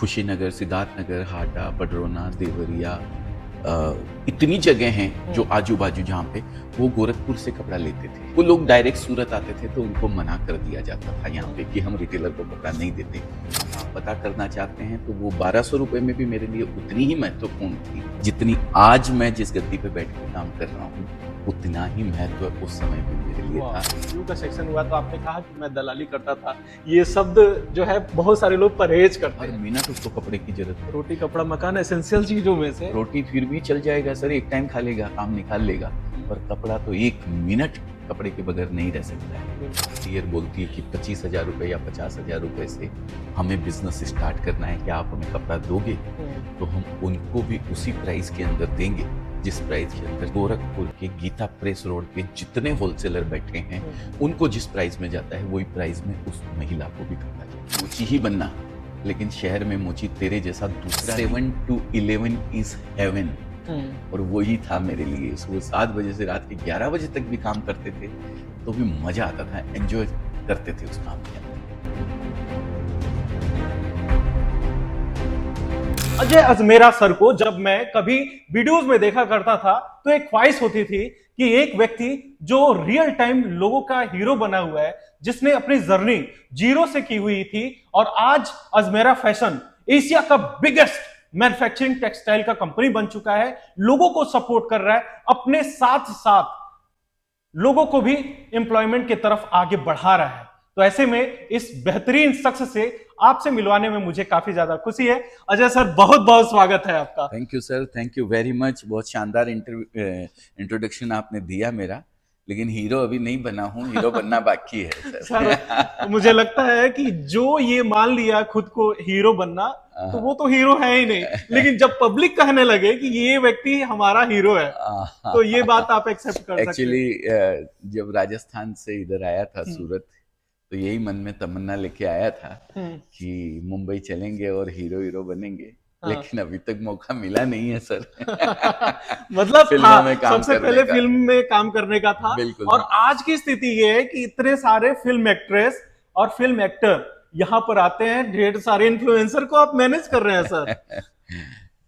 खुशीनगर, सिद्धार्थनगर, हाटा, पडरौना, देवरिया, इतनी जगह हैं जो आजू बाजू जहाँ पे वो गोरखपुर से कपड़ा लेते थे। वो लोग डायरेक्ट सूरत आते थे तो उनको मना कर दिया जाता था यहाँ पे कि हम रिटेलर को कपड़ा नहीं देते। आप पता करना चाहते हैं तो वो 1200 रुपए में भी मेरे लिए उतनी ही महत्वपूर्ण थी जितनी आज मैं जिस गद्दी पे बैठ के काम कर रहा हूँ, उतना ही महत्व उस समय भी मेरे लिए था। इंटरव्यू का सेक्शन हुआ तो आपने कहा कि मैं दलाली करता था। ये शब्द जो है बहुत सारे लोग परहेज करते हर हैं। मिनट उसको कपड़े की जरूरत है। रोटी कपड़ा मकान एसेंशियल चीजों में से। रोटी फिर भी चल जाएगा सर, एक टाइम खा लेगा, काम निकाल लेगा, पर कपड़ा तो एक मिनट कपड़े के बगैर नहीं रह सकता है। क्लियर बोलती है कि 25,000 रुपए या 50,000 रुपए से हमें बिजनेस स्टार्ट करना है, क्या आप हमें कपड़ा दोगे? तो हम उनको भी उसी प्राइस के अंदर देंगे जिस प्राइस के अंदर गोरखपुर के गीता प्रेस रोड पे जितने होलसेलर बैठे हैं उनको जिस प्राइस में जाता है वही प्राइस में उस महिला को भी करना चाहिए। मोची ही बनना, लेकिन शहर में मोची तेरे जैसा दूसरा 7 to 11 इज हेवन, और वही था मेरे लिए। सुबह 7 बजे से रात के 11 बजे तक भी काम करते थे तो भी मजा आता था, एंजॉय करते थे उस काम के अंदर। अजय अजमेरा सर को जब मैं कभी वीडियोस में देखा करता था तो एक ख्वाहिश होती थी कि एक व्यक्ति जो रियल टाइम लोगों का हीरो बना हुआ है, जिसने अपनी जर्नी जीरो से की हुई थी और आज अजमेरा फैशन एशिया का बिगेस्ट मैन्युफैक्चरिंग टेक्सटाइल का कंपनी बन चुका है, लोगों को सपोर्ट कर रहा है, अपने साथ साथ लोगों को भी एम्प्लॉयमेंट की तरफ आगे बढ़ा रहा है। तो ऐसे में इस बेहतरीन शख्स से आपसे मिलवाने में मुझे काफी ज्यादा खुशी है। अजय सर, बहुत बहुत स्वागत है आपका। Thank you sir, thank you very much. बहुत शानदार इंट्रोडक्शन आपने दिया मेरा, लेकिन हीरो अभी नहीं बना हूँ, हीरो बनना बाकी है सर मुझे लगता है कि जो ये मान लिया खुद को हीरो बनना, तो वो तो हीरो है ही नहीं, लेकिन जब पब्लिक कहने लगे कि ये व्यक्ति हमारा हीरो है, तो ये बात आप एक्सेप्ट कर सकते हैं। एक्चुअली जब राजस्थान से इधर आया था सूरत, तो यही मन में तमन्ना लेके आया था कि मुंबई चलेंगे और हीरो हीरो बनेंगे, लेकिन अभी तक मौका मिला नहीं है सर। मतलब फिल्मों में काम सबसे करने पहले का। फिल्म में काम करने का था। बिल्कुल। और आज की स्थिति ये है कि इतने सारे फिल्म एक्ट्रेस और फिल्म एक्टर यहाँ पर आते हैं, ढेर सारे इन्फ्लुएंसर को आप मैनेज कर रहे हैं सर।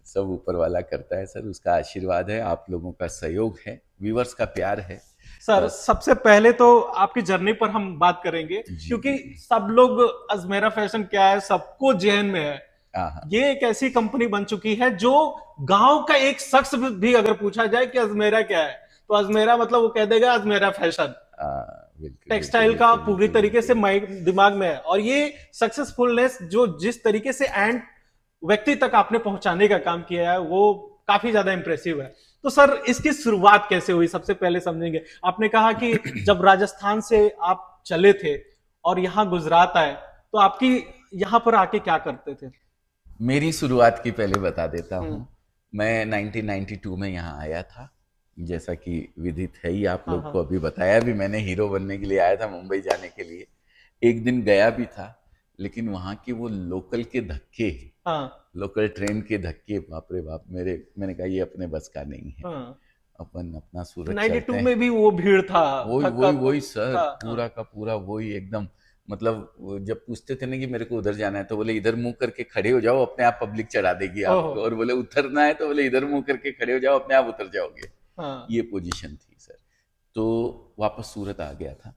सब ऊपर वाला करता है सर, उसका आशीर्वाद है, आप लोगों का सहयोग है, व्यूअर्स का प्यार है सर। सबसे पहले तो आपकी जर्नी पर हम बात करेंगे, क्योंकि सब लोग अजमेरा फैशन क्या है सबको जहन में है। ये एक ऐसी कंपनी बन चुकी है जो गांव का एक शख्स भी अगर पूछा जाए कि अजमेरा क्या है, तो अजमेरा मतलब वो कह देगा अजमेरा फैशन। टेक्सटाइल का पूरी तरीके से दिमाग में है, और ये सक्सेसफुलनेस जो जिस तरीके से एंड व्यक्ति तक आपने पहुंचाने का काम किया है वो काफी ज्यादा इंप्रेसिव है। तो सर, इसकी शुरुआत कैसे हुई, सबसे पहले समझेंगे। आपने कहा कि जब राजस्थान से आप चले थे और यहाँ गुजरात आए, तो आपकी यहाँ पर आके क्या करते थे? मेरी शुरुआत की पहले बता देता हूँ। मैं 1992 में यहाँ आया था, जैसा कि विदित है ही, आप लोग को अभी बताया भी मैंने, हीरो बनने के लिए आया था मुंबई जाने के लिए। एक दिन गया भी था, लेकिन वहाँ के वो लोकल के धक्के, लोकल ट्रेन के धक्के, बाप रे बाप, मैंने कहा ये अपने बस का नहीं है। अपन अपना सूरत 92 में भी वो भीड़ था, वही सर, पूरा का पूरा वही एकदम। मतलब जब पूछते थे ना कि मेरे को उधर जाना है, तो बोले इधर मुंह करके खड़े हो जाओ, अपने आप पब्लिक चढ़ा देगी आपको, और बोले उतरना है तो बोले इधर मुंह करके खड़े हो जाओ, अपने आप उतर जाओगे। ये पोजीशन थी सर। तो वापस सूरत आ गया था।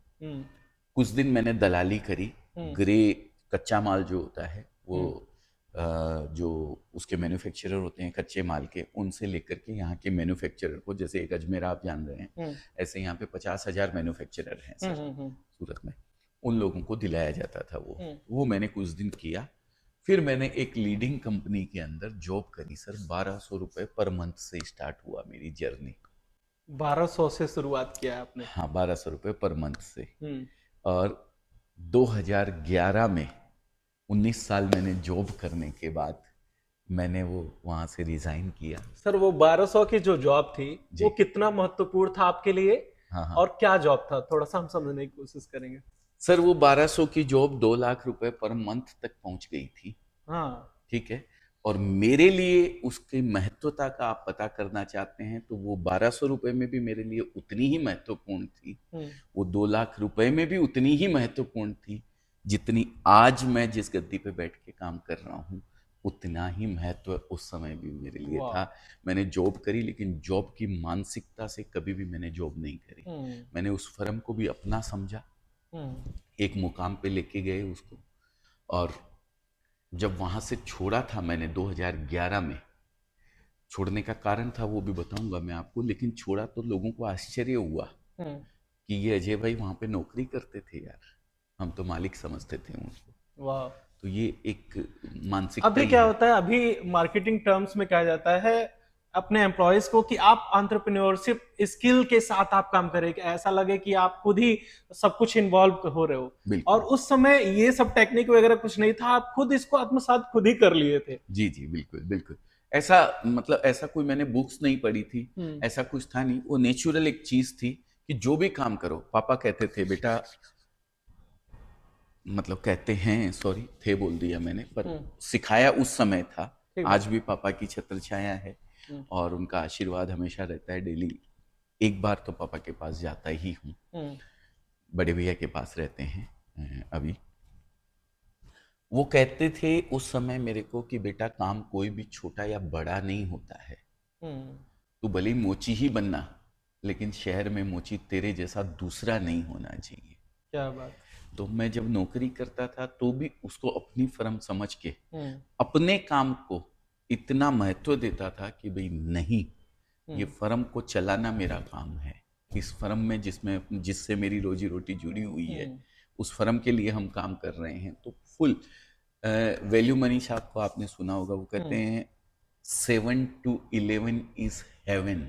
कुछ दिन मैंने दलाली करी, ग्रे कच्चा माल जो होता है वो जो उसके मैन्युफैक्चरर होते हैं कच्चे माल के, उनसे लेकर के यहाँ के मैन्युफैक्चरर को, जैसे एक अजमेरा आप जान रहे हैं, ऐसे यहाँ पे 50,000 मैन्युफैक्चरर हैं सर सूरत में, उन लोगों को दिलाया जाता था वो मैंने कुछ दिन किया। फिर मैंने एक लीडिंग कंपनी के अंदर जॉब करी सर। 1200 रुपए पर मंथ से स्टार्ट हुआ मेरी जर्नी। 1200 से शुरुआत किया है आपने? हाँ, 1200 रुपए पर मंथ से। और 2011 में 19 साल मैंने जॉब करने के बाद मैंने वो वहां से रिजाइन किया। सर, वो 1200 की जो जॉब थी वो कितना महत्वपूर्ण था आपके लिए? और क्या जॉब था, थोड़ा सा हम समझने की कोशिश करेंगे। सर, वो 1200 की जॉब 2 लाख रुपए पर मंथ तक पहुंच गई थी। ठीक है। और मेरे लिए उसकी महत्वता का आप पता करना चाहते हैं तो वो 1200 रुपए में भी मेरे लिए उतनी ही महत्वपूर्ण थी, वो 2 लाख रुपए में भी उतनी ही महत्वपूर्ण थी जितनी आज मैं जिस गद्दी पे बैठ के काम कर रहा हूँ, उतना ही महत्व उस समय भी मेरे लिए था। मैंने जॉब करी, लेकिन जॉब की मानसिकता से कभी भी मैंने जॉब नहीं करी। मैंने उस फर्म को भी अपना समझा, एक मुकाम पे लेके गए उसको। और जब वहां से छोड़ा था मैंने 2011 में, छोड़ने का कारण था वो भी बताऊंगा मैं आपको, लेकिन छोड़ा तो लोगों को आश्चर्य हुआ कि ये अजय भाई वहां पे नौकरी करते थे यार, हम तो मालिक समझते थे उनको। वाह। तो ये एक मानसिकता अभी ही क्या है। होता है, अभी मार्केटिंग टर्म्स में कहा जाता है अपने एम्प्लॉयज को कि आप एंटरप्रेन्योरशिप स्किल के साथ आप काम करें, कि ऐसा लगे कि आप खुद ही सब कुछ इन्वॉल्व हो रहे हो। और उस समय ये सब टेक्निक वगैरह कुछ नहीं था, आप खुद इसको आत्मसात खुद ही कर लिए थे। जी जी, बिल्कुल बिल्कुल। ऐसा मतलब ऐसा कोई मैंने बुक्स नहीं पढ़ी थी, ऐसा कुछ था नहीं, वो नेचुरल एक चीज थी कि जो भी काम करो। पापा कहते थे बेटा, मतलब कहते हैं, सॉरी थे बोल दिया मैंने, पर सिखाया उस समय था। आज भी पापा की छत्र छाया है और उनका आशीर्वाद हमेशा रहता है। डेली एक बार तो पापा के पास जाता ही हूँ। बड़े भैया के पास रहते हैं अभी। वो कहते थे उस समय मेरे को कि बेटा, काम कोई भी छोटा या बड़ा नहीं होता है। तू भले मोची ही बनना, लेकिन शहर में मोची तेरे जैसा दूसरा नहीं होना चाहिए। क्या बात। तो मैं जब नौकरी करता था तो भी उसको अपनी फर्म समझ के अपने काम को इतना महत्व देता था कि भाई नहीं, ये फर्म को चलाना मेरा काम है। इस फर्म में जिससे मेरी रोजी रोटी जुड़ी हुई है, उस फर्म के लिए हम काम कर रहे हैं। तो फुल वैल्यू मनीष आपको आपने सुना होगा, वो कहते हैं 7 to 11 इज हेवन।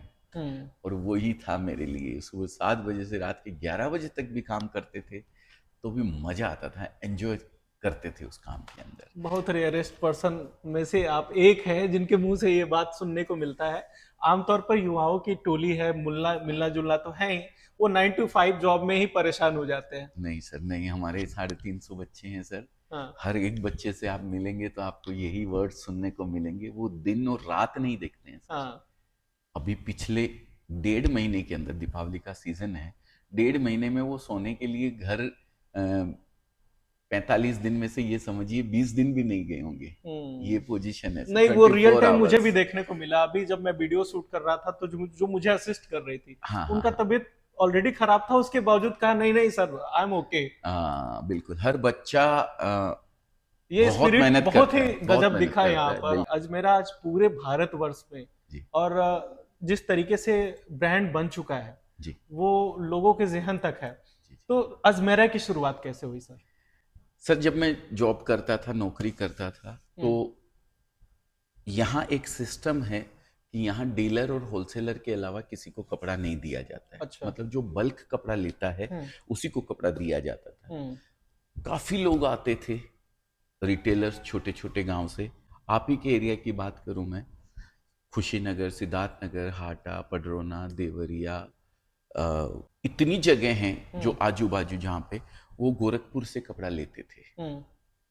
और वही था मेरे लिए। सुबह 7 बजे से रात के 11 बजे तक भी काम करते थे तो भी मजा आता था, एंजॉय करते थे उस काम के अंदर। बहुत रेयरेस्ट पर्सन में से आप एक हैं जिनके मुंह से ये बात सुनने को मिलता है। आमतौर पर युवाओं की टोली है, मिलना जुलना तो है ही, वो 9 to 5 जॉब में ही परेशान हो जाते हैं। नहीं सर, नहीं, हमारे 350 बच्चे हैं सर। हाँ। हर एक बच्चे से आप मिलेंगे तो आपको यही वर्ड सुनने को मिलेंगे, वो दिन और रात नहीं देखते हैं सर। हाँ। अभी पिछले 1.5 महीने के अंदर, दीपावली का सीजन है, 1.5 महीने में वो सोने के लिए घर 45 दिन में से ये समझिए 20 दिन भी नहीं गए होंगे। ये पोजीशन है। नहीं, वो रियल टाइम मुझे भी देखने को मिला। अभी जब मैं वीडियो शूट कर रहा था तो जो मुझे असिस्ट कर रही थी, उनका तबीयत ऑलरेडी खराब था, उसके बावजूद कहा नहीं नहीं सर, आई एम ओके। बिल्कुल, हर बच्चा ये बहुत स्पिरिट मेहनत बहुत करता ही है, गजब दिखा यहाँ पर अजमेरा आज पूरे भारतवर्ष में। और जिस तरीके से ब्रांड बन चुका है जी, वो लोगों के जहन तक है। तो अजमेरा की शुरुआत कैसे हुई सर? सर, जब मैं जॉब करता था, नौकरी करता था, तो यहाँ एक सिस्टम है कि यहाँ डीलर और होलसेलर के अलावा किसी को कपड़ा नहीं दिया जाता है। अच्छा। मतलब जो बल्क कपड़ा लेता है उसी को कपड़ा दिया जाता था। काफी लोग आते थे, रिटेलर्स, छोटे छोटे गांव से। आप ही के एरिया की बात करूं मैं, खुशीनगर, सिद्धार्थनगर, हाटा, पडरौना, देवरिया, इतनी जगह हैं जो आजू बाजू, जहाँ पे वो गोरखपुर से कपड़ा लेते थे।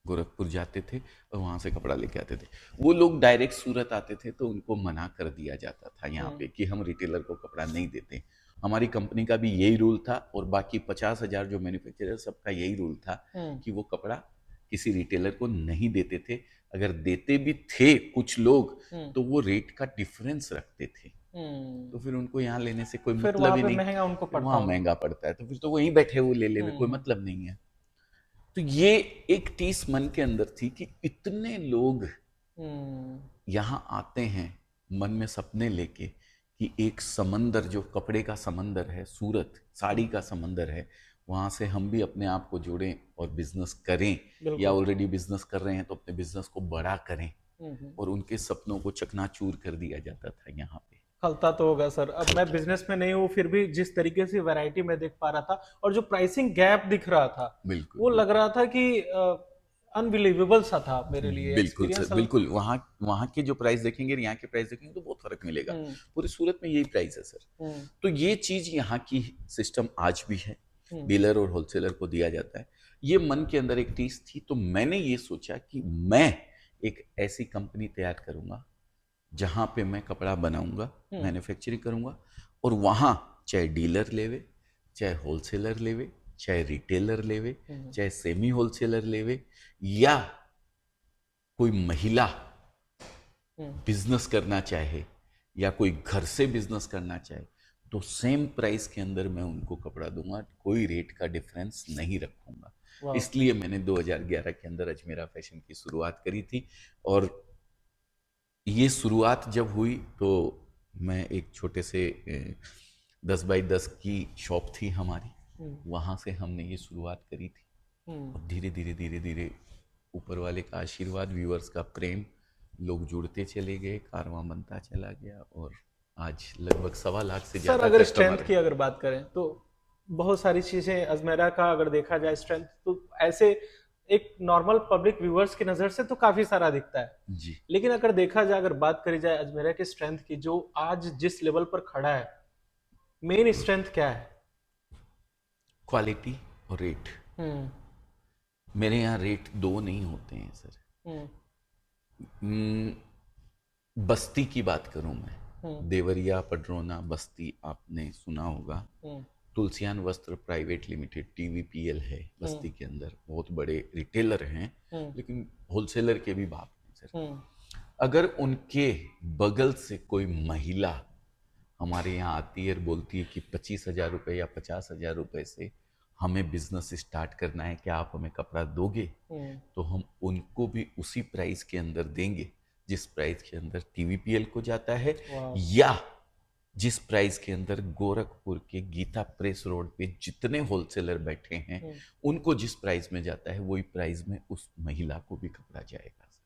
गोरखपुर जाते थे और वहां से कपड़ा लेके आते थे। वो लोग डायरेक्ट सूरत आते थे तो उनको मना कर दिया जाता था यहाँ पे कि हम रिटेलर को कपड़ा नहीं देते। हमारी कंपनी का भी यही रूल था और बाकी 50,000 जो मैन्युफैक्चरर, सबका यही रूल था कि वो कपड़ा किसी रिटेलर को नहीं देते थे। अगर देते भी थे कुछ लोग तो वो रेट का डिफरेंस रखते थे। तो फिर उनको यहाँ लेने से कोई मतलब ही नहीं। महंगा उनको पड़ता, वहाँ महंगा पड़ता है तो फिर तो वहीं बैठे वो ले लेवे, कोई मतलब नहीं है। तो ये एक टीस मन के अंदर थी कि इतने लोग यहाँ आते हैं मन में सपने लेके कि एक समंदर, जो कपड़े का समंदर है, सूरत साड़ी का समंदर है, वहां से हम भी अपने आप को जोड़ें और बिजनेस करें, या ऑलरेडी बिजनेस कर रहे हैं तो अपने बिजनेस को बड़ा करें। और उनके सपनों को चकनाचूर कर दिया जाता था यहाँ पे। खलता तो होगा सर। अब मैं बिजनेस में नहीं हूँ, फिर भी जिस तरीके से वैरायटी में देख पा रहा था और जो प्राइसिंग गैप दिख रहा था, बिल्कुल, वो लग रहा था कि अनबिलीवेबल सा था मेरे लिए। बिल्कुल सर, बिल्कुल। वहाँ के जो प्राइस देखेंगे और यहाँ के प्राइस देखेंगे तो बहुत फर्क मिलेगा। पूरे सूरत में यही प्राइस है सर। तो ये चीज यहाँ की सिस्टम आज भी है, डीलर और होलसेलर को दिया जाता है। ये मन के अंदर एक टीस थी, तो मैंने ये सोचा कि मैं एक ऐसी कंपनी तैयार करूंगा जहां पे मैं कपड़ा बनाऊंगा, मैन्युफैक्चरिंग करूंगा, और वहां चाहे डीलर लेवे, चाहे होलसेलर लेवे, चाहे रिटेलर लेवे, चाहे सेमी होलसेलर लेवे, या कोई महिला बिजनेस करना चाहे या कोई घर से बिजनेस करना चाहे तो सेम प्राइस के अंदर मैं उनको कपड़ा दूंगा, कोई रेट का डिफरेंस नहीं रखूंगा। इसलिए मैंने 2011 के अंदर अजमेरा फैशन की शुरुआत करी थी। और ये शुरुआत जब हुई तो मैं एक छोटे से 10 बाई 10 की शॉप थी हमारी, वहां से हमने ये शुरुआत करी थी। और धीरे धीरे धीरे धीरे ऊपर वाले का आशीर्वाद, व्यूअर्स का प्रेम, लोग जुड़ते चले गए, कारवां बनता चला गया और आज लगभग 1.25 लाख से ज्यादा। सर अगर स्ट्रेंथ की अगर बात करें तो बहुत सारी चीजें अजमेरा का अगर देखा जाए स्ट्रेंथ तो ऐसे एक नॉर्मल पब्लिक व्यूअर्स की नजर से तो काफी सारा दिखता है जी, लेकिन अगर देखा जाए, अगर बात करी जाए अजमेरा के स्ट्रेंथ की, जो आज जिस लेवल पर खड़ा है, मेन स्ट्रेंथ क्या है? क्वालिटी और रेट। मेरे यहाँ रेट दो नहीं होते हैं सर। बस्ती की बात करूं मैं, देवरिया, पडरौना, बस्ती आपने सुना होगा। तुलसियान वस्त्र प्राइवेट लिमिटेड TVPL है बस्ती के अंदर, बहुत बड़े रिटेलर हैं लेकिन होलसेलर के भी बाप हैं सर। अगर उनके बगल से कोई महिला हमारे यहाँ आती है और बोलती है कि 25,000 रुपये या 50,000 रुपये से हमें बिजनेस स्टार्ट करना है, क्या आप हमें कपड़ा दोगे? तो हम उनको भी उसी प्राइस के अंदर देंगे जिस प्राइस के अंदर TVPL को जाता है, या जिस प्राइस के अंदर गोरखपुर के गीता प्रेस रोड पे जितने होलसेलर बैठे हैं उनको जिस प्राइस में जाता है वही प्राइस में उस महिला को भी कपड़ा जाएगा सर।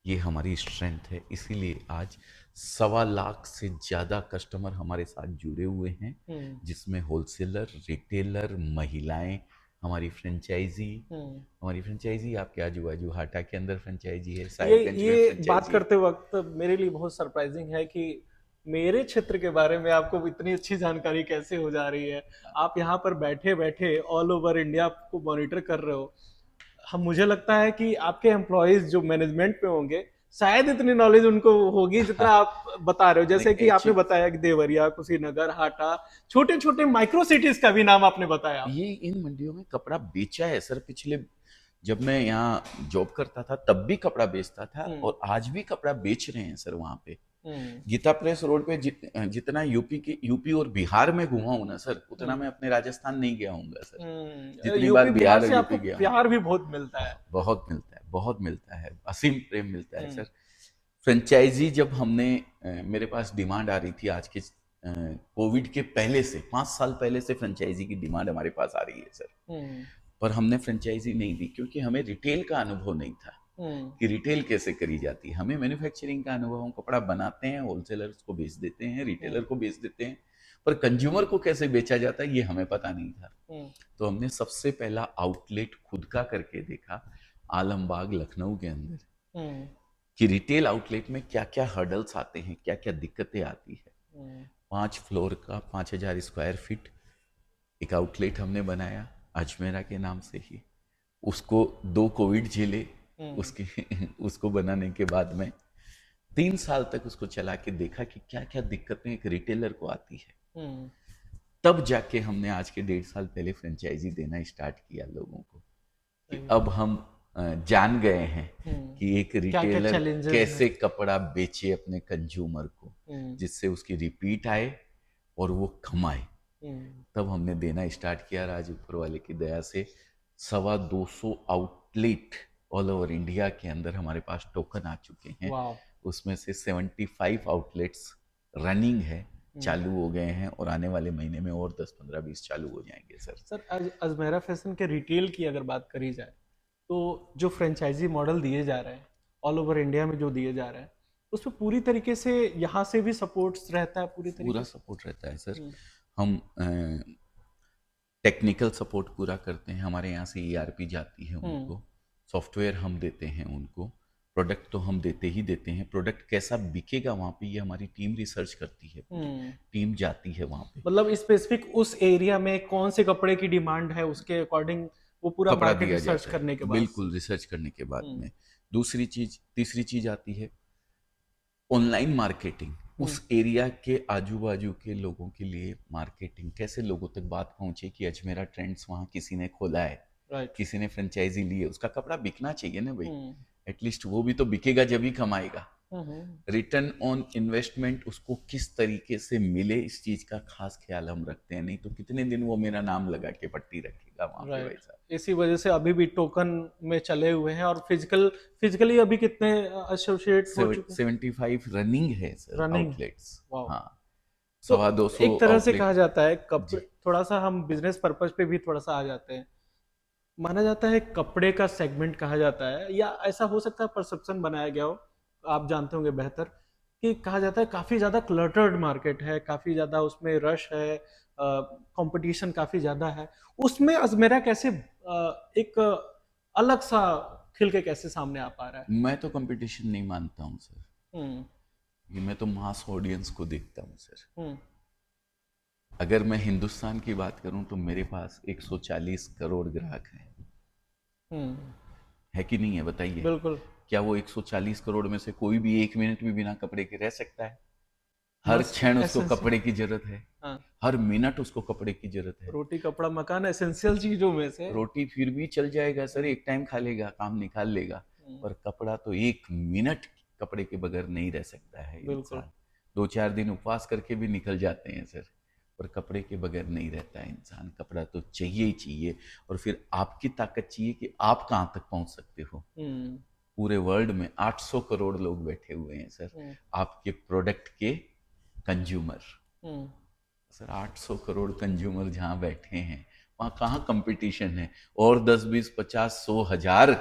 ये हमारी स्ट्रेंथ है, इसीलिए आज 1.25 लाख से ज्यादा कस्टमर हमारे साथ जुड़े हुए हैं, जिसमें होलसेलर, रिटेलर, महिलाएं, हमारी फ्रेंचाइजी आपके आजू बाजू हाटा के अंदर फ्रेंचाइजी है। ये बात करते वक्त मेरे लिए बहुत सरप्राइजिंग है कि मेरे क्षेत्र के बारे में आपको इतनी अच्छी जानकारी कैसे हो जा रही है। आप यहाँ पर बैठे बैठे ऑल ओवर इंडिया को मॉनिटर कर रहे हो। हम मुझे लगता है कि आपके एम्प्लॉयज जो मैनेजमेंट पे होंगे शायद इतनी नॉलेज उनको होगी जितना आप बता रहे हो। जैसे कि आपने बताया कि देवरिया, कुशीनगर, हाटा, छोटे छोटे माइक्रो सिटीज का भी नाम आपने बताया। ये इन मंडियों में कपड़ा बेचा है सर। पिछले जब मैं यहाँ जॉब करता था तब भी कपड़ा बेचता था और आज भी कपड़ा बेच रहे हैं सर। वहां पे गीता प्रेस रोड पे जितना यूपी और बिहार में घुमा हूं ना सर, उतना मैं अपने राजस्थान नहीं गया हूँ सर। जितनी बार बिहार और यूपी गया, प्यार भी बहुत मिलता है, बहुत मिलता है, असीम प्रेम मिलता है सर। फ्रेंचाइजी जब हमने, मेरे पास डिमांड आ रही थी आज के कोविड के पहले से, 5 साल पहले से फ्रेंचाइजी की डिमांड हमारे पास आ रही है सर। पर हमने फ्रेंचाइजी नहीं दी क्योंकि हमें रिटेल का अनुभव नहीं था कि रिटेल कैसे करी जाती है। हमें मैन्युफैक्चरिंग का अनुभव, हम कपड़ा बनाते हैं, होलसेलर्स को बेच देते हैं, रिटेलर को बेच देते हैं, पर कंज्यूमर को कैसे बेचा जाता है ये हमें पता नहीं था। तो हमने सबसे पहला आउटलेट खुद का करके देखा आलमबाग, लखनऊ के अंदर, कि रिटेल आउटलेट में क्या क्या हर्डल्स आते हैं, क्या क्या दिक्कतें आती है। 5 फ्लोर का 5,000 स्क्वायर फीट एक आउटलेट हमने बनाया अजमेरा के नाम से ही। उसको 2 कोविड झेले, उसको बनाने के बाद में 3 साल तक उसको चला के देखा कि क्या क्या दिक्कतें एक रिटेलर को आती है। तब जाके हमने आज के 1.5 साल पहले फ्रेंचाइजी देना स्टार्ट किया लोगों को, कि अब हम जान गए हैं कि एक रिटेलर कैसे कपड़ा बेचे अपने कंज्यूमर को, जिससे उसकी रिपीट आए और वो कमाए। तब हमने देना स्टार्ट किया। आज ऊपर वाले की दया से 225 आउटलेट ऑल ओवर इंडिया के अंदर हमारे पास टोकन आ चुके हैं। उसमें से 75 आउटलेट्स रनिंग है, चालू हो गए हैं और आने वाले महीने में और 10, 15, 20 चालू हो जाएंगे सर। अजमेरा फैशन के रिटेल की अगर बात करी जाए तो जो फ्रेंचाइजी मॉडल दिए जा रहे हैं ऑल ओवर इंडिया में, जो दिए जा रहे हैं, उसमें पूरी तरीके से यहाँ से भी सपोर्ट रहता है? पूरा सपोर्ट रहता है सर। हम टेक्निकल सपोर्ट पूरा करते हैं। हमारे यहाँ से ERP जाती है उनको, सॉफ्टवेयर हम देते हैं उनको, प्रोडक्ट तो हम देते ही देते हैं। प्रोडक्ट कैसा बिकेगा वहाँ पे ये हमारी टीम रिसर्च करती है, टीम जाती है वहाँ पे। मतलब स्पेसिफिक उस एरिया में कौन से कपड़े की डिमांड है उसके अकॉर्डिंग वो पूरा मार्केट रिसर्च करने के बाद, बिल्कुल रिसर्च करने के बाद में तीसरी चीज आती है ऑनलाइन मार्केटिंग। उस एरिया के आजू बाजू के लोगों के लिए मार्केटिंग, कैसे लोगों तक बात पहुंचे कि अजमेरा ट्रेंड्स वहाँ किसी ने खोला है, किसी ने फ्रेंचाइजी ली है, उसका कपड़ा बिकना चाहिए ना भाई, एटलीस्ट वो भी तो बिकेगा जब ही कमाएगा। रिटर्न ऑन इन्वेस्टमेंट उसको किस तरीके से मिले, इस चीज का खास ख्याल हम रखते हैं। नहीं तो कितने दिन वो मेरा नाम लगा के पट्टी रखेगा वहां पे भाई साहब। इसी वजह से अभी भी टोकन में चले हुए हैं, और फिजिकली अभी कितने एसोसिएट हो चुके हैं? 75 रनिंग है सर रनिंग। आउटलेट्स। वाह। हाँ, तो 250 एक तरह से आउटलेट। कहा जाता है कपड़े, थोड़ा सा हम बिजनेस पर्पज पे भी थोड़ा सा आ जाते हैं, माना जाता है कपड़े का सेगमेंट कहा जाता है, या ऐसा हो सकता है परसेप्शन बनाया गया हो, आप जानते होंगे बेहतर, कि कहा जाता है काफी ज्यादा क्लटर्ड मार्केट है, काफी ज्यादा उसमें रश है, कंपटीशन काफी ज्यादा है। उसमें अजमेरा कैसे एक अलग सा खिल के कैसे सामने आ पा रहा है? मैं तो कंपटीशन नहीं मानता हूँ सर, हम्म। ये मैं तो मास ऑडियंस को देखता हूँ सर। हम्म। अगर मैं हिंदुस्तान की बात करूं तो मेरे पास 140 करोड़ ग्राहक हैं, हम्म। है कि नहीं है बताइए। बिल्कुल। क्या वो 140 करोड़ में से कोई भी एक मिनट भी बिना कपड़े के रह सकता है? हर मस्ट क्षण उसको एसेंशियल। कपड़े की जरूरत है, हाँ। हर मिनट उसको कपड़े की जरूरत है। रोटी कपड़ा मकान एसेंशियल चीजों में से। रोटी फिर भी चल जाएगा सर, एक टाइम खा लेगा, काम निकाल लेगा, पर कपड़ा तो एक मिनट कपड़े के बगैर नहीं रह सकता है बिल्कुल। इंसान। 2-4 दिन उपवास करके भी निकल जाते हैं सर, पर कपड़े के बगैर नहीं रहता है इंसान। कपड़ा तो चाहिए ही चाहिए। और फिर आपकी ताकत चाहिए कि आप कहाँ तक पहुंच सकते हो। पूरे वर्ल्ड में 800 करोड़ लोग बैठे हुए हैं सर, आपके प्रोडक्ट के कंज्यूमर। सर 800 करोड़ कंज्यूमर जहाँ बैठे हैं वहाँ कहाँ कंपटीशन है? और 10, 20, 50, 100, 1000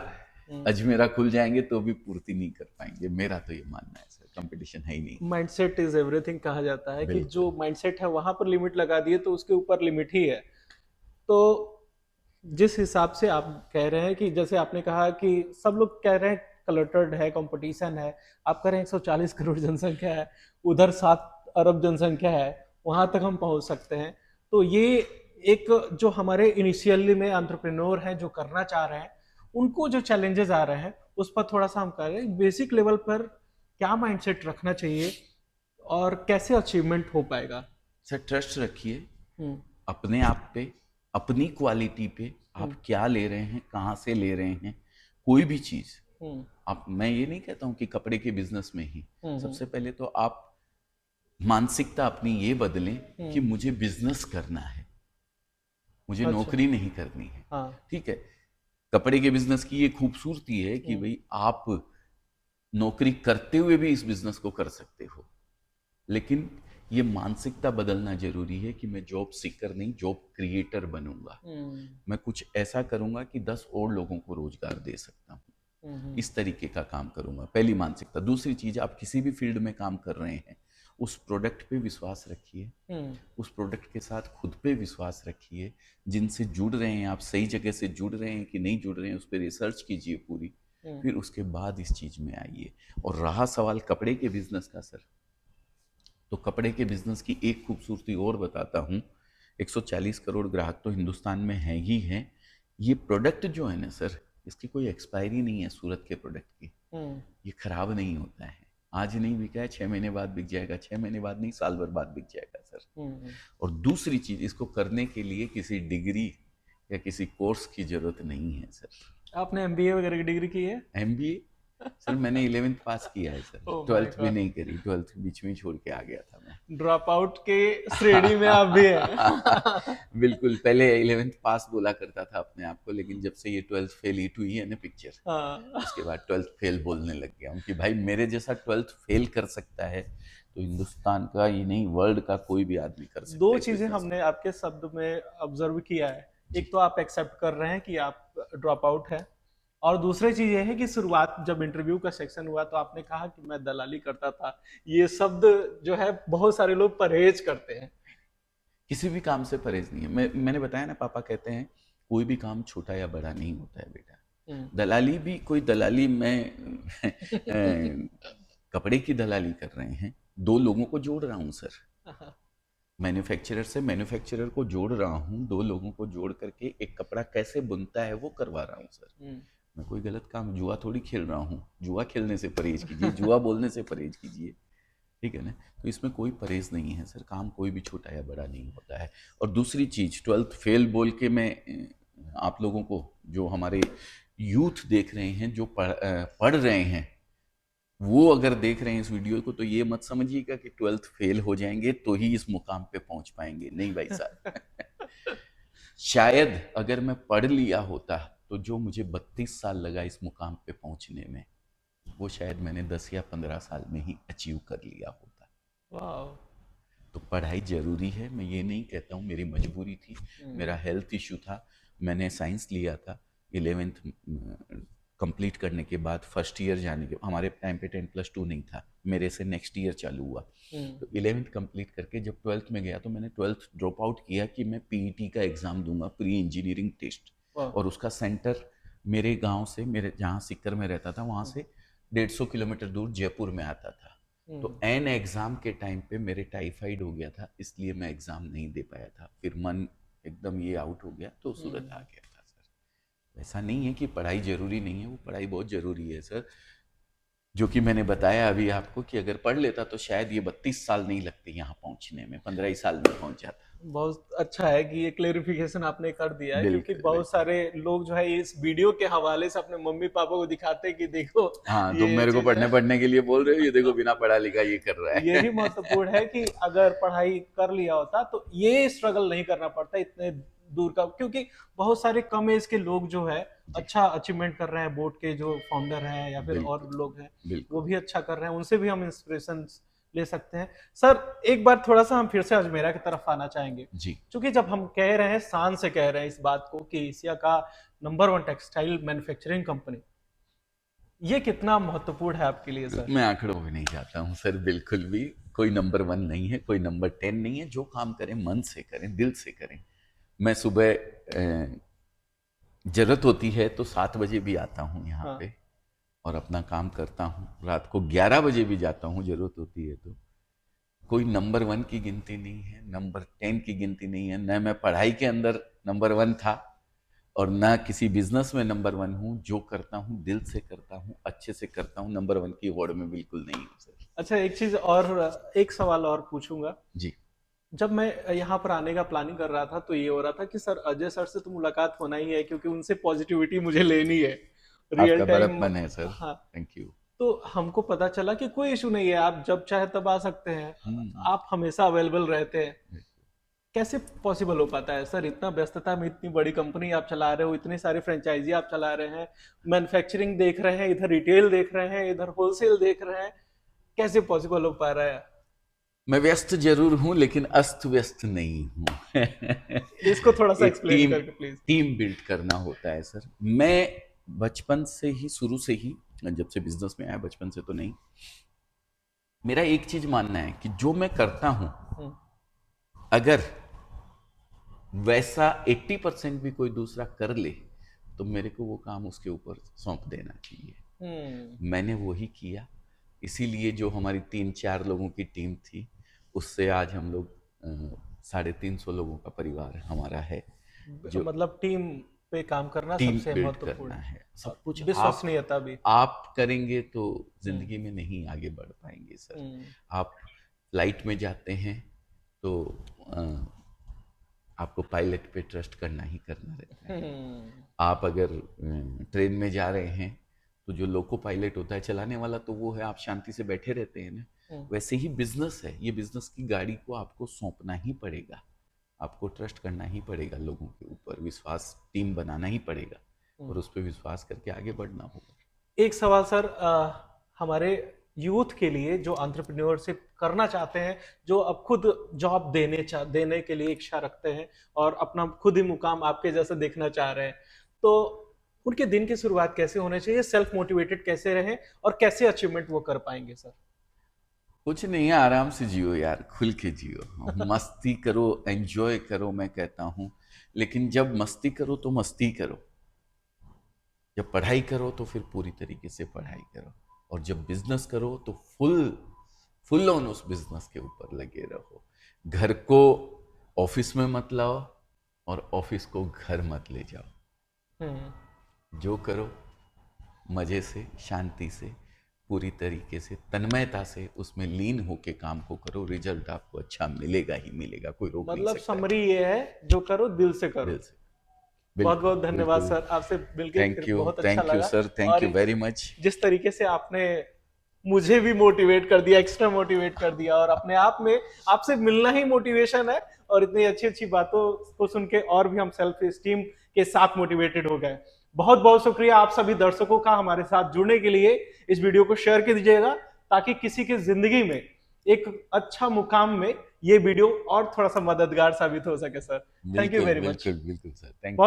अजमेरा खुल जाएंगे तो भी पूर्ति नहीं कर पाएंगे। मेरा तो ये मानना है सर, कंपटीशन है ही नहीं। माइंडसेट इज एवरीथिंग कहा जाता है, कि जो माइंडसेट है वहां पर लिमिट लगा दिए तो उसके ऊपर लिमिट ही है। तो जिस हिसाब से आप कह रहे हैं, कि जैसे आपने कहा कि सब लोग कह रहे हैं क्लटर्ड है, कंपटीशन है, आप कह रहे हैं 140 करोड़ जनसंख्या है, उधर 7 अरब जनसंख्या है, वहां तक हम पहुंच सकते हैं। तो ये एक जो हमारे इनिशियली में एंटरप्रेन्योर हैं जो करना चाह रहे हैं, उनको जो चैलेंजेस आ रहे हैं उस पर थोड़ा सा हम कह रहे हैं बेसिक लेवल पर क्या माइंडसेट रखना चाहिए और कैसे अचीवमेंट हो पाएगा। सर ट्रस्ट रखिए अपने आप पे, अपनी क्वालिटी पे। आप क्या ले रहे हैं, कहाँ से ले रहे हैं, कोई भी चीज आप, मैं ये नहीं कहता हूँ कि कपड़े के बिजनेस में ही, सबसे पहले तो आप मानसिकता अपनी ये बदलें कि मुझे बिजनेस करना है, मुझे नौकरी नहीं करनी है। हाँ। ठीक है, कपड़े के बिजनेस की ये खूबसूरती है कि भाई आप नौकरी करते हुए भी इस बिजनेस को कर सकते हो, लेकिन ये मानसिकता बदलना जरूरी है कि मैं जॉब सीकर नहीं, जॉब क्रिएटर बनूंगा। मैं कुछ ऐसा करूंगा कि 10 और लोगों को रोजगार दे सकता हूँ, इस तरीके का काम करूंगा। पहली मानसिकता। दूसरी चीज, आप किसी भी फील्ड में काम कर रहे हैं, उस प्रोडक्ट पे विश्वास रखिए, उस प्रोडक्ट के साथ खुद पे विश्वास रखिए। जिनसे जुड़ रहे हैं आप, सही जगह से जुड़ रहे हैं कि नहीं जुड़ रहे हैं, उस पर रिसर्च कीजिए पूरी, फिर उसके बाद इस चीज में आइए। और रहा सवाल कपड़े के बिजनेस का सर, तो कपड़े के बिजनेस की एक खूबसूरती और बताता हूँ। 140 करोड़ ग्राहक तो हिंदुस्तान में हैं ही हैं। ये प्रोडक्ट जो है ना सर, इसकी कोई एक्सपायरी नहीं है। सूरत के प्रोडक्ट की ये खराब नहीं होता है। आज नहीं बिका है, 6 महीने बाद बिक जाएगा, 6 महीने बाद नहीं, साल भर बाद बिक जाएगा सर। और दूसरी चीज, इसको करने के लिए किसी डिग्री या किसी कोर्स की जरूरत नहीं है सर। आपने एमबीए वगैरह की डिग्री की है? एमबीए सर मैंने 11th पास किया है सर, 12th भी नहीं करी, 12th बीच में छोड़ के आ गया था मैं। ड्रॉप आउट के श्रेणी में आप भी हैं। बिल्कुल, पहले 11th पास बोला करता था अपने आप को, लेकिन जब से ये 12th फेल हिट हुई है ना पिक्चर, उसके बाद 12th फेल बोलने लग गया हूँ कि भाई मेरे जैसा 12th फेल कर सकता है तो हिंदुस्तान का ही नहीं, वर्ल्ड का कोई भी आदमी कर सकता है। 2 चीजें हमने आपके शब्द में ऑब्जर्व किया है। एक तो आप एक्सेप्ट कर रहे हैं कि आप ड्रॉप आउट है, और दूसरी चीज ये है कि शुरुआत जब इंटरव्यू का सेक्शन हुआ तो आपने कहा कि मैं दलाली करता था। ये शब्द जो है बहुत सारे लोग परहेज करते हैं। किसी भी काम से परहेज नहीं है। मैंने बताया ना, पापा कहते हैं कोई भी काम छोटा या बड़ा नहीं होता है बेटा। दलाली भी कोई दलाली, मैं कपड़े की दलाली कर रहे हैं, 2 लोगों को जोड़ रहा हूँ सर। मैन्युफैक्चरर से मैन्युफैक्चरर को जोड़ रहा हूँ, 2 लोगों को जोड़ करके एक कपड़ा कैसे बुनता है वो करवा रहा हूँ सर। मैं कोई गलत काम, जुआ थोड़ी खेल रहा हूँ। जुआ खेलने से परहेज कीजिए, जुआ बोलने से परहेज कीजिए, ठीक है ना। तो इसमें कोई परहेज नहीं है सर, काम कोई भी छोटा या बड़ा नहीं होता है। और दूसरी चीज, 12th फेल बोल के मैं आप लोगों को, जो हमारे यूथ देख रहे हैं, जो पढ़ रहे हैं, वो अगर देख रहे हैं इस वीडियो को तो ये मत समझिएगा कि 12th फेल हो जाएंगे तो ही इस मुकाम पे पहुंच पाएंगे, नहीं भाई साहब। शायद अगर मैं पढ़ लिया होता तो जो मुझे 32 साल लगा इस मुकाम पे पहुंचने में, वो शायद मैंने 10 या 15 साल में ही अचीव कर लिया होता। वाह। तो पढ़ाई जरूरी है, मैं ये नहीं कहता हूँ, मेरी मजबूरी थी, मेरा हेल्थ इशू था, मैंने साइंस लिया था। 11th कंप्लीट करने के बाद फर्स्ट ईयर जाने के, हमारे टाइम पे 10+2 नहीं था, मेरे से नेक्स्ट ईयर चालू हुआ। तो 11th कंप्लीट करके जब 12th में गया तो मैंने 12th ड्रॉप आउट किया कि मैं पीईटी का एग्जाम दूंगा, प्री इंजीनियरिंग टेस्ट, और उसका सेंटर मेरे गांव से, मेरे जहाँ सिक्कर में रहता था वहाँ से 150 किलोमीटर दूर जयपुर में आता था। तो एन एग्जाम के टाइम पे मेरे टाइफाइड हो गया था, इसलिए मैं एग्जाम नहीं दे पाया था, फिर मन एकदम ये आउट हो गया तो सूरत आ गया था सर। ऐसा नहीं है कि पढ़ाई जरूरी नहीं है, वो पढ़ाई बहुत जरूरी है सर, जो कि मैंने बताया अभी आपको कि अगर पढ़ लेता तो शायद ये 32 साल नहीं लगते यहाँ पहुंचने में, 15 ही साल में पहुंच जाता। बहुत अच्छा है कि ये क्लेरिफिकेशन आपने कर दिया है, क्योंकि बहुत सारे लोग जो है इस वीडियो के हवाले से अपने मम्मी पापा को दिखाते हैं कि देखो, हाँ तुम मेरे को पढ़ने के लिए बोल रहे हो, ये देखो बिना पढ़ा लिखा ये कर रहा है। यही महत्वपूर्ण है कि अगर पढ़ाई कर लिया होता तो ये स्ट्रगल नहीं करना पड़ता इतने दूर का, क्योंकि बहुत सारे कम एज के लोग जो है अच्छा अचीवमेंट कर रहे हैं, बोर्ड के जो फाउंडर हैं या फिर और लोग हैं वो भी अच्छा कर रहे हैं, उनसे भी हम इंस्पिरेशन ले सकते हैं। सर एक बार थोड़ा सा हम फिर से अजमेरा की तरफ आना चाहेंगे जी, क्योंकि जब हम कह रहे हैं, शान से कह रहे हैं इस बात को कि एशिया का नंबर 1 टेक्सटाइल मैन्युफैक्चरिंग कंपनी, ये कितना महत्वपूर्ण है आपके लिए सर? मैं आंकड़ों में नहीं जाता हूँ सर, बिल्कुल भी। कोई नंबर 1 नहीं है, कोई नंबर 10 नहीं है, जो काम करें मन से करें, दिल से करें। मैं सुबह जरूरत होती है तो 7 बजे भी आता हूँ यहाँ पे और अपना काम करता हूँ, रात को 11 बजे भी जाता हूँ जरूरत होती है तो। कोई नंबर 1 की गिनती नहीं है, नंबर 10 की गिनती नहीं है, न मैं पढ़ाई के अंदर नंबर 1 था और ना किसी बिजनेस में नंबर 1 हूँ। जो करता हूँ दिल से करता हूँ, अच्छे से करता हूँ, नंबर 1 की होड़ में बिल्कुल नहीं हूँ सर। अच्छा, एक चीज और, एक सवाल और पूछूंगा जी, जब मैं यहाँ पर आने का प्लानिंग कर रहा था तो ये हो रहा था कि सर अजय सर से तो मुलाकात होना ही है, क्योंकि उनसे पॉजिटिविटी मुझे लेनी है रियल आपका टाइम। बड़प्पन है सर, हाँ, थैंक यू। तो हमको पता चला कि कोई इशू नहीं है, आप जब चाहे तब आ सकते हैं, आप हमेशा अवेलेबल रहते हैं। कैसे पॉसिबल हो पाता है सर, इतना व्यस्तता में इतनी बड़ी कंपनी आप चला रहे हो, इतने सारे फ्रेंचाइजी आप चला रहे हैं, मैन्युफैक्चरिंग देख रहे हैं, इधर रिटेल देख रहे हैं, इधर होलसेल देख रहे हैं, कैसे पॉसिबल हो पा रहा है? मैं व्यस्त जरूर हूं लेकिन अस्त व्यस्त नहीं हूं। इसको थोड़ा सा एक एक्सप्लेन करके प्लीज। टीम बिल्ड करना होता है सर। मैं बचपन से ही, शुरू से ही, जब से बिजनेस में आया, बचपन से तो नहीं, मेरा एक चीज मानना है कि जो मैं करता हूं अगर वैसा 80% भी कोई दूसरा कर ले तो मेरे को वो काम उसके ऊपर सौंप देना चाहिए। मैंने वही किया, इसीलिए जो हमारी 3-4 लोगों की टीम थी उससे आज हम लोग 350 लोगों का परिवार हमारा है। जो मतलब टीम पे काम करना टीम सबसे बिल्ड महत्वपूर्ण करना है, सब कुछ विश्वसनीयता भी आप करेंगे तो जिंदगी में नहीं आगे बढ़ पाएंगे सर। आप फ्लाइट में जाते हैं तो आपको पायलट पे ट्रस्ट करना ही करना रहता है। आप अगर ट्रेन में जा रहे हैं तो जो लोको पायलट होता है, चलाने वाला तो वो है, आप शांति से बैठे रहते हैं ना। वैसे ही बिजनेस है, ये बिजनेस की गाड़ी को आपको सौंपना ही पड़ेगा, आपको ट्रस्ट करना ही पड़ेगा, लोगों के ऊपर विश्वास, टीम बनाना ही पड़ेगा और उस पर विश्वास करके आगे बढ़ना होगा। एक सवाल सर, हमारे यूथ के लिए जो एंटरप्रेन्योरशिप करना चाहते हैं, जो अब खुद जॉब देने के लिए इच्छा रखते हैं और अपना खुद ही मुकाम आपके जैसा देखना चाह रहे हैं, तो उनके दिन की शुरुआत कैसे होने चाहिए, सेल्फ मोटिवेटेड कैसे रहें और कैसे अचीवमेंट वो कर पाएंगे सर? कुछ नहीं है, आराम से जियो यार, खुल के जियो, मस्ती करो, एंजॉय करो, मैं कहता हूँ। लेकिन जब मस्ती करो तो मस्ती करो, जब पढ़ाई करो तो फिर पूरी तरीके से पढ़ाई करो, और जब बिजनेस करो तो फुल ऑन उस बिजनेस के ऊपर लगे रहो। घर को ऑफिस में मत लाओ और ऑफिस को घर मत ले जाओ। जो करो मजे से, शांति से, पूरी तरीके से, तन्मयता से उसमें लीन होके काम को करो, रिजल्ट आपको अच्छा मिलेगा ही मिलेगा, कोई रोक नहीं मतलब सकता। समरी ये है, जो करो दिल से करो। दिल से। बहुत बहुत धन्यवाद सर, आपसे मिलकर थैंक यू, बहुत अच्छा थैंक यू लगा। सर, थैंक और यू वेरी मच। जिस तरीके से आपने मुझे भी मोटिवेट कर दिया, एक्स्ट्रा मोटिवेट कर दिया, और अपने आप में आपसे मिलना ही मोटिवेशन है। और इतनी अच्छी अच्छी बातों को सुन के और भी हम सेल्फ एस्टीम के साथ मोटिवेटेड हो गए। बहुत बहुत शुक्रिया आप सभी दर्शकों का हमारे साथ जुड़ने के लिए। इस वीडियो को शेयर कर दीजिएगा ताकि किसी की जिंदगी में एक अच्छा मुकाम में ये वीडियो और थोड़ा सा मददगार साबित हो सके sir. Thank you very much. बिल्कुल बिल्कुल सर, थैंक यू।